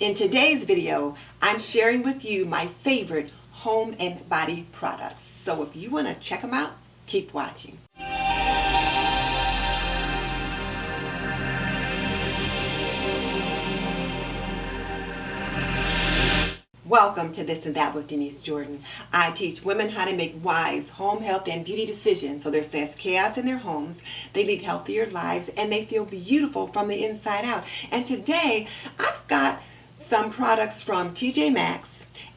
In today's video, I'm sharing with you my favorite home and body products. So if you want to check them out, keep watching. Welcome to This and That with Denise Jordan. I teach women how to make wise home health and beauty decisions so there's less chaos in their homes, they lead healthier lives, and they feel beautiful from the inside out. And today, I've got some products from TJ Maxx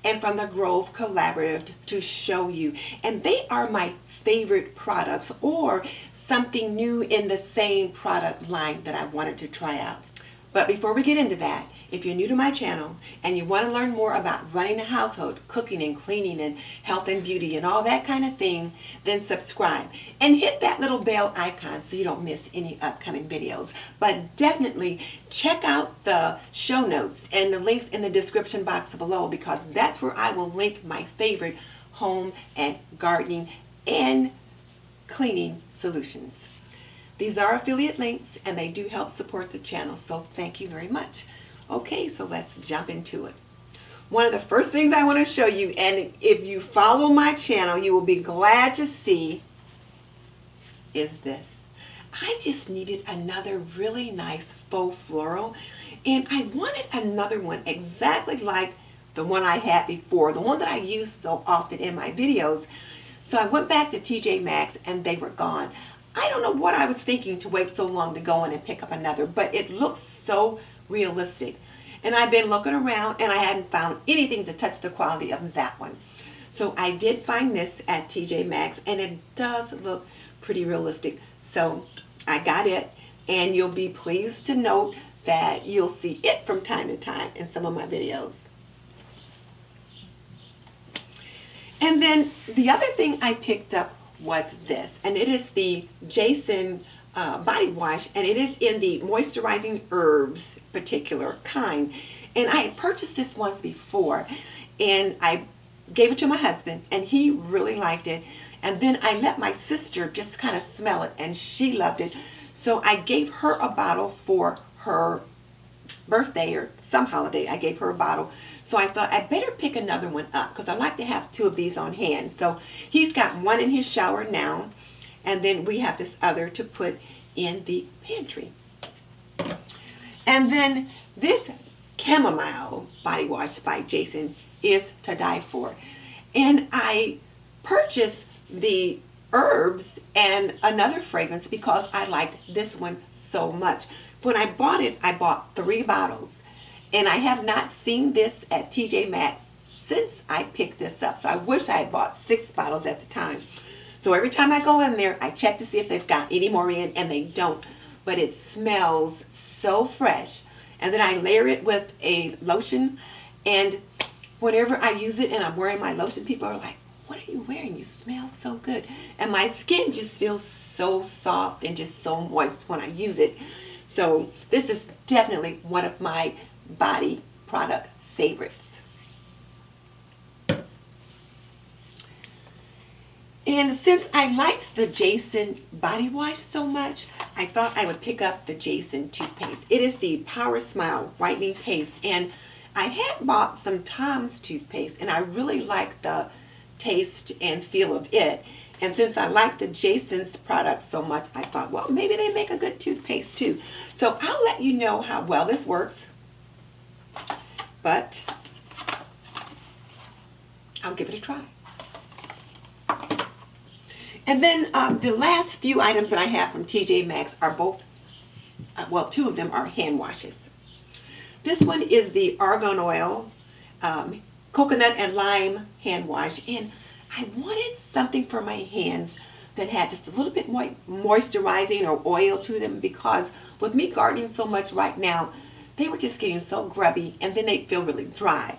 and from the Grove Collaborative to show you. And they are my favorite products or something new in the same product line that I wanted to try out. But before we get into that, if you're new to my channel and you want to learn more about running a household, cooking and cleaning and health and beauty and all that kind of thing, then subscribe and hit that little bell icon so you don't miss any upcoming videos. But definitely check out the show notes and the links in the description box below, because that's where I will link my favorite home and gardening and cleaning solutions. These are affiliate links and they do help support the channel, so thank you very much. Okay, so let's jump into it. One of the first things I want to show you, and if you follow my channel, you will be glad to see, is this. I just needed another really nice faux floral, and I wanted another one exactly like the one I had before, the one that I use so often in my videos. So I went back to TJ Maxx and they were gone. I don't know what I was thinking to wait so long to go in and pick up another, but it looks so realistic. And I've been looking around and I hadn't found anything to touch the quality of that one. So I did find this at TJ Maxx and it does look pretty realistic. So I got it, and you'll be pleased to note that you'll see it from time to time in some of my videos. And then the other thing I picked up was this, and it is the Jason body wash, and it is in the moisturizing herbs particular kind. And I had purchased this once before and I gave it to my husband and he really liked it, and then I let my sister just kind of smell it and she loved it, so I gave her a bottle for her birthday or some holiday. I gave her a bottle, so I thought I better pick another one up because I like to have two of these on hand. So he's got one in his shower now, and then we have this other to put in the pantry. And then this chamomile body wash by Jason is to die for. And I purchased the herbs and another fragrance because I liked this one so much. When I bought it, I bought 3 bottles. And I have not seen this at TJ Maxx since I picked this up. So I wish I had bought 6 bottles at the time. So every time I go in there, I check to see if they've got any more in, and they don't. But it smells so fresh. And then I layer it with a lotion, and whenever I use it and I'm wearing my lotion, people are like, "What are you wearing? You smell so good." And my skin just feels so soft and just so moist when I use it. So this is definitely one of my body product favorites. And since I liked the Jason body wash so much, I thought I would pick up the Jason toothpaste. It is the Power Smile whitening paste, and I had bought some Tom's toothpaste and I really like the taste and feel of it. And since I like the Jason's products so much, I thought, well, maybe they make a good toothpaste too. So I'll let you know how well this works, but I'll give it a try. And then the last few items that I have from TJ Maxx are both, well, 2 of them are hand washes. This one is the argan oil, coconut and lime hand wash, and I wanted something for my hands that had just a little bit more moisturizing or oil to them, because with me gardening so much right now, they were just getting so grubby and then they'd feel really dry.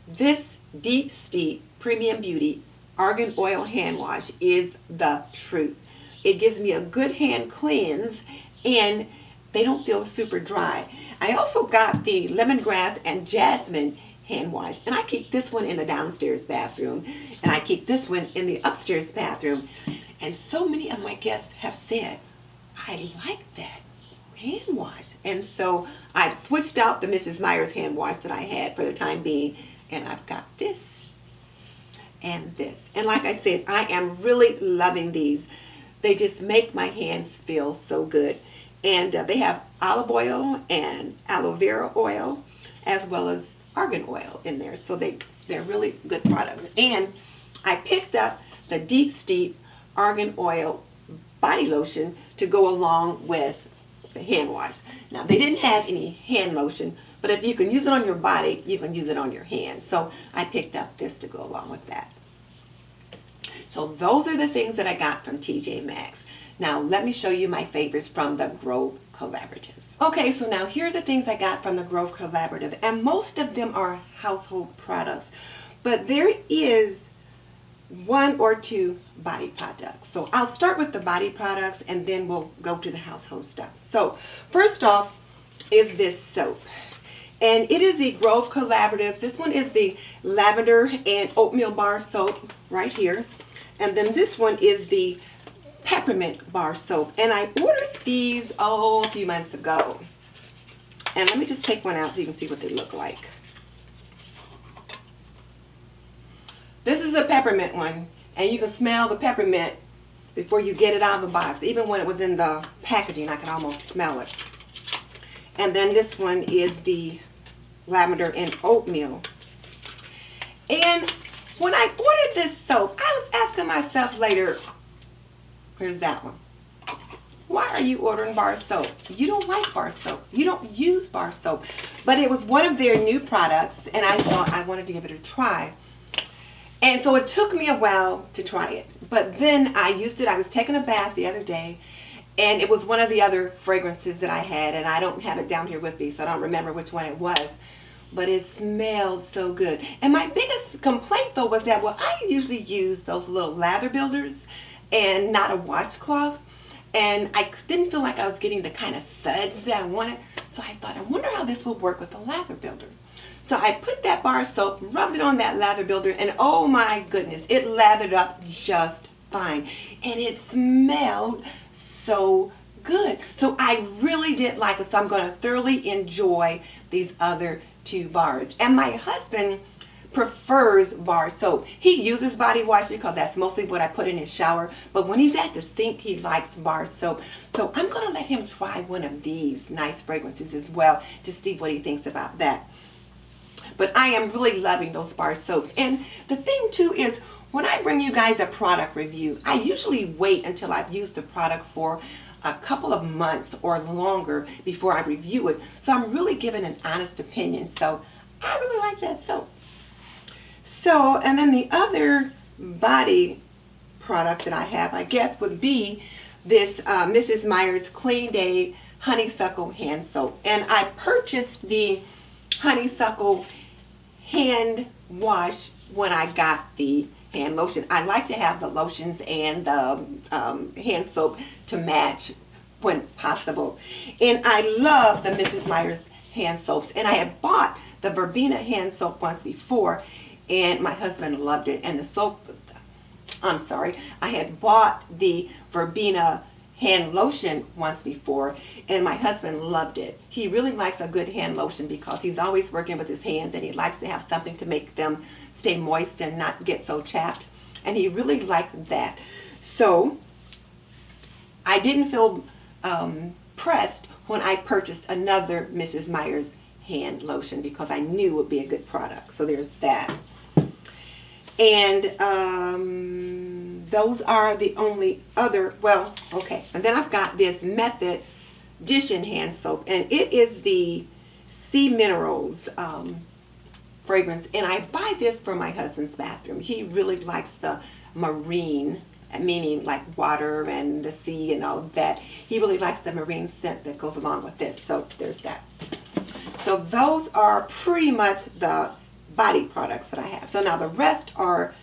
This Deep Steep Premium Beauty Argan Oil Hand Wash is the truth. It gives me a good hand cleanse and they don't feel super dry. I also got the lemongrass and jasmine hand wash, and I keep this one in the downstairs bathroom and I keep this one in the upstairs bathroom, and so many of my guests have said, "I like that. hand wash. And so I've switched out the Mrs. Meyers hand wash that I had for the time being, and I've got this and this. And like I said, I am really loving these. They just make my hands feel so good. And they have olive oil and aloe vera oil as well as argan oil in there. So they're really good products. And I picked up the Deep Steep Argan Oil body lotion to go along with the hand wash. Now, they didn't have any hand lotion, but if you can use it on your body, you can use it on your hands. So I picked up this to go along with that. So those are the things that I got from TJ Maxx. Now, let me show you my favorites from the Grove Collaborative. Okay, so now here are the things I got from the Grove Collaborative, and most of them are household products, but there is one or two body products. So I'll start with the body products and then we'll go to the household stuff. So first off is this soap. And it is the Grove Collaborative. This one is the lavender and oatmeal bar soap right here. And then this one is the peppermint bar soap. And I ordered these a few months ago. And let me just take one out so you can see what they look like. This is a peppermint one, and you can smell the peppermint before you get it out of the box. Even when it was in the packaging, I can almost smell it. And then this one is the lavender and oatmeal. And when I ordered this soap, I was asking myself later, here's that one. Why are you ordering bar soap? You don't like bar soap. You don't use bar soap. But it was one of their new products, and I thought I wanted to give it a try. And so it took me a while to try it. But then I used it. I was taking a bath the other day, and it was one of the other fragrances that I had, and I don't have it down here with me, so I don't remember which one it was. But it smelled so good. And my biggest complaint, though, was that, well, I usually use those little lather builders and not a washcloth. And I didn't feel like I was getting the kind of suds that I wanted. So I thought, I wonder how this will work with a lather builder. So I put that bar soap, rubbed it on that lather builder, and oh my goodness, it lathered up just fine. And it smelled so good. So I really did like it. So I'm going to thoroughly enjoy these other two bars. And my husband prefers bar soap. He uses body wash because that's mostly what I put in his shower. But when he's at the sink, he likes bar soap. So I'm going to let him try one of these nice fragrances as well to see what he thinks about that. But I am really loving those bar soaps. And the thing too is, when I bring you guys a product review, I usually wait until I've used the product for a couple of months or longer before I review it. So I'm really giving an honest opinion. So I really like that soap. So, and then the other body product that I have, I guess, would be this Mrs. Meyers Clean Day Honeysuckle Hand Soap. And I purchased the honeysuckle hand wash when I got the hand lotion. I like to have the lotions and the hand soap to match when possible. And I love the Mrs. Meyers hand soaps. And I had bought the verbena hand soap once before, and my husband loved it. And the soap, I'm sorry, I had bought the verbena hand lotion once before, and my husband loved it. He really likes a good hand lotion because he's always working with his hands, and he likes to have something to make them stay moist and not get so chapped. And he really liked that. So I didn't feel pressed when I purchased another Mrs. Meyers hand lotion because I knew it would be a good product. So there's that. And those are the only other, well, okay. And then I've got this Method dish and hand soap, and it is the Sea Minerals fragrance. And I buy this for my husband's bathroom. He really likes the marine, meaning like water and the sea and all of that. He really likes the marine scent that goes along with this. So there's that. So those are pretty much the body products that I have. So now the rest are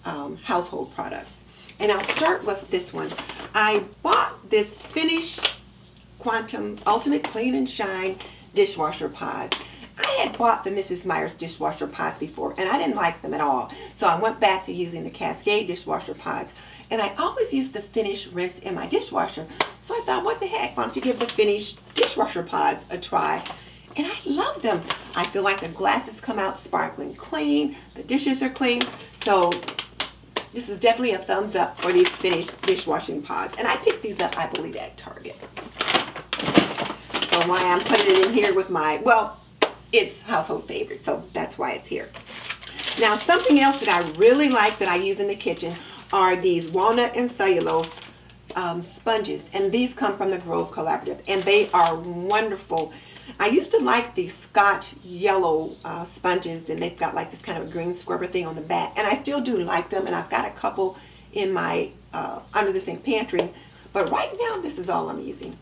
household products. And I'll start with this one. I bought this Finish Quantum Ultimate Clean and Shine dishwasher pods. I had bought the Mrs. Meyers dishwasher pods before, and I didn't like them at all. So I went back to using the Cascade dishwasher pods. And I always use the Finish rinse in my dishwasher. So I thought, what the heck, why don't you give the Finish dishwasher pods a try? And I love them. I feel like the glasses come out sparkling clean. The dishes are clean. So this is definitely a thumbs up for these Finish dishwashing pods. And I picked these up, I believe, at Target. So why I'm putting it in here with my, well, it's household favorite. So that's why it's here. Now, something else that I really like that I use in the kitchen are these walnut and cellulose sponges. And these come from the Grove Collaborative. And they are wonderful. I used to like the Scotch yellow sponges, and they've got like this kind of a green scrubber thing on the back. And I still do like them, and I've got a couple in my under the sink pantry. But right now, this is all I'm using.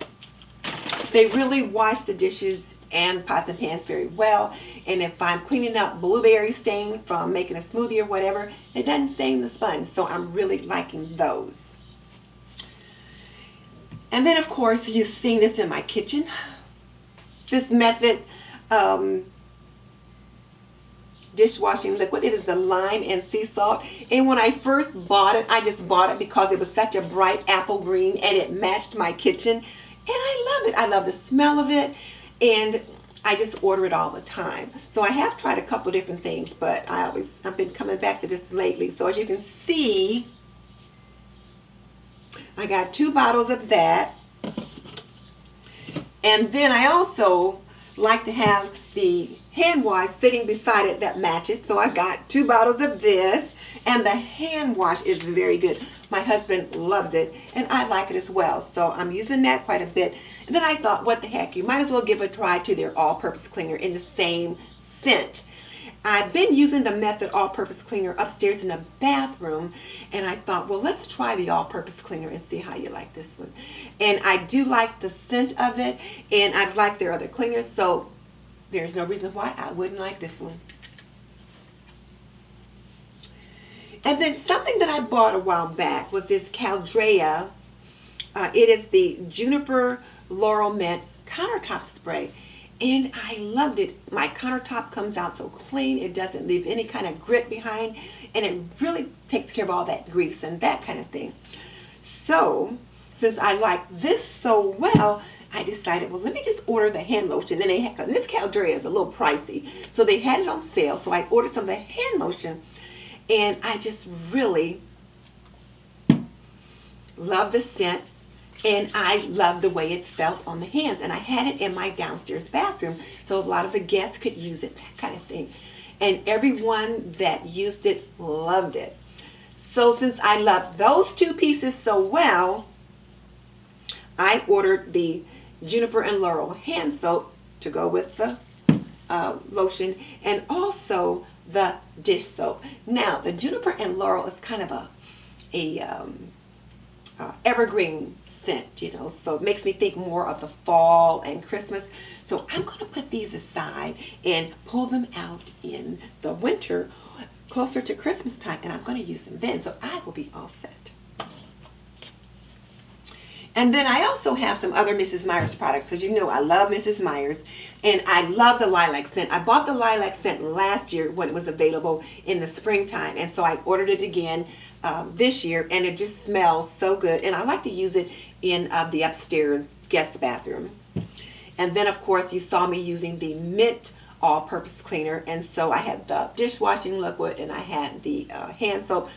They really wash the dishes and pots and pans very well. And if I'm cleaning up blueberry stain from making a smoothie or whatever, it doesn't stain the sponge. So I'm really liking those. And then, of course, you've seen this in my kitchen. This method dishwashing liquid. It is the lime and sea salt. And when I first bought it, I just bought it because it was such a bright apple green and it matched my kitchen. And I love it. I love the smell of it. And I just order it all the time. So I have tried a couple different things, but I've been coming back to this lately. So as you can see, I got 2 bottles of that. And then I also like to have the hand wash sitting beside it that matches. So I got 2 bottles of this, and the hand wash is very good. My husband loves it, and I like it as well. So I'm using that quite a bit. And then I thought, what the heck, you might as well give a try to their all-purpose cleaner in the same scent. I've been using the Method all-purpose cleaner upstairs in the bathroom, and I thought, well, let's try the all-purpose cleaner and see how you like this one. And I do like the scent of it, and I've liked their other cleaners, so there's no reason why I wouldn't like this one. And then something that I bought a while back was this Caldrea. It is the Juniper Laurel Mint countertop spray. And I loved it. My countertop comes out so clean. It doesn't leave any kind of grit behind. And it really takes care of all that grease and that kind of thing. So, since I like this so well, I decided, well, let me just order the hand lotion. And this Caldrea is a little pricey. So they had it on sale. So I ordered some of the hand lotion. And I just really love the scent. And I love the way it felt on the hands. And I had it in my downstairs bathroom, so a lot of the guests could use it, that kind of thing. And everyone that used it loved it. So since I loved those 2 pieces so well, I ordered the Juniper and Laurel hand soap to go with the lotion, and also the dish soap. Now, the Juniper and Laurel is kind of a evergreen scent, you know, so it makes me think more of the fall and Christmas. So I'm going to put these aside and pull them out in the winter closer to Christmas time, and I'm going to use them then, so I will be all set. And then I also have some other Mrs. Meyers products, because you know I love Mrs. Meyers, and I love the lilac scent. I bought the lilac scent last year when it was available in the springtime, and so I ordered it again this year, and it just smells so good. And I like to use it in the upstairs guest bathroom. And then, of course, you saw me using the Mint all-purpose cleaner, and so I had the dishwashing liquid, and I had the hand soap.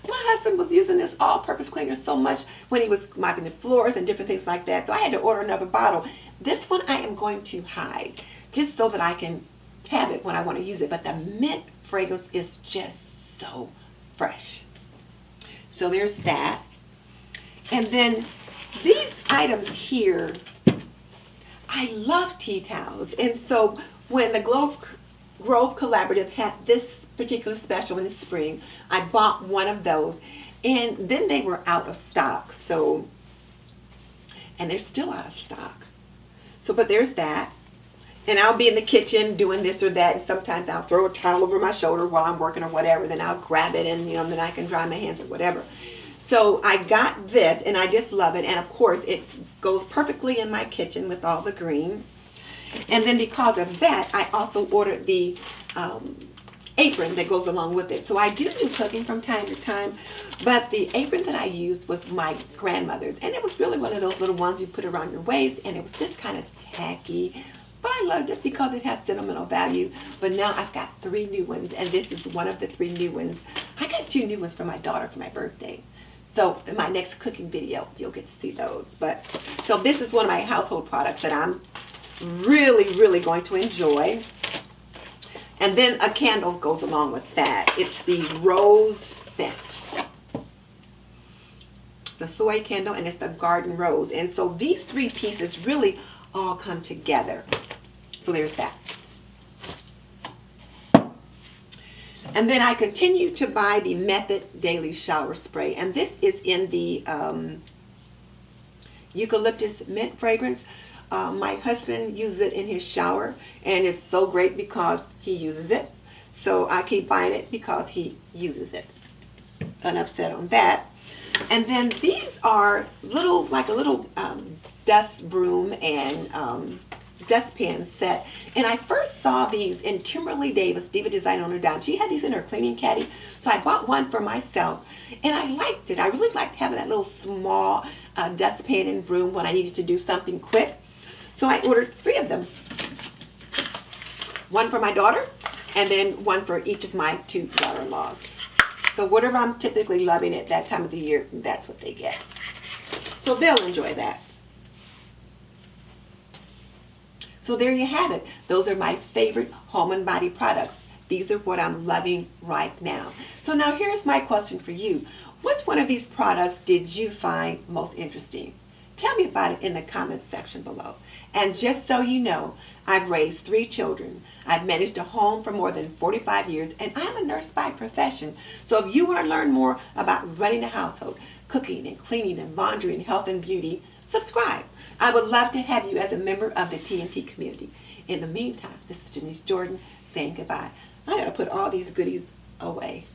My husband was using this all-purpose cleaner so much when he was mopping the floors and different things like that, so I had to order another bottle. This one I am going to hide, just so that I can have it when I want to use it. But the mint fragrance is just so fresh. So there's that. And then these items here, I love tea towels. And so when the Grove Collaborative had this particular special in the spring, I bought one of those. And then they were out of stock. So, and they're still out of stock. So, but there's that. And I'll be in the kitchen doing this or that, and sometimes I'll throw a towel over my shoulder while I'm working or whatever, then I'll grab it, and you know, then I can dry my hands or whatever. So I got this, and I just love it, and of course it goes perfectly in my kitchen with all the green. And then because of that, I also ordered the apron that goes along with it. So I do cooking from time to time, but the apron that I used was my grandmother's, and it was really one of those little ones you put around your waist, and it was just kind of tacky, but I loved it because it has sentimental value. But now I've got 3 new ones, and this is one of the 3 new ones. I got 2 new ones for my daughter for my birthday. So in my next cooking video, you'll get to see those. But so this is one of my household products that I'm really going to enjoy. And then a candle goes along with that. It's the rose scent. It's a soy candle, and it's the garden rose. And so these 3 pieces really all come together. So there's that. And then I continue to buy the Method Daily Shower Spray. And this is in the Eucalyptus Mint fragrance. My husband uses it in his shower, and it's so great because he uses it. So I keep buying it because he uses it. Unupset on that. And then these are little, like a little dust broom and dustpan set. And I first saw these in Kimberly Davis, Diva Design on a Dime. She had these in her cleaning caddy. So I bought one for myself, and I liked it. I really liked having that little small dustpan and broom when I needed to do something quick. So I ordered 3 of them. One for my daughter, and then one for each of my 2 daughter-in-laws. So whatever I'm typically loving at that time of the year, that's what they get. So they'll enjoy that. So there you have it. Those are my favorite home and body products. These are what I'm loving right now. So now here's my question for you. Which one of these products did you find most interesting? Tell me about it in the comments section below. And just so you know, I've raised 3 children. I've managed a home for more than 45 years, and I'm a nurse by profession. So if you want to learn more about running a household, cooking and cleaning and laundry and health and beauty, subscribe. I would love to have you as a member of the TNT community. In the meantime, this is Denise Jordan saying goodbye. I gotta put all these goodies away.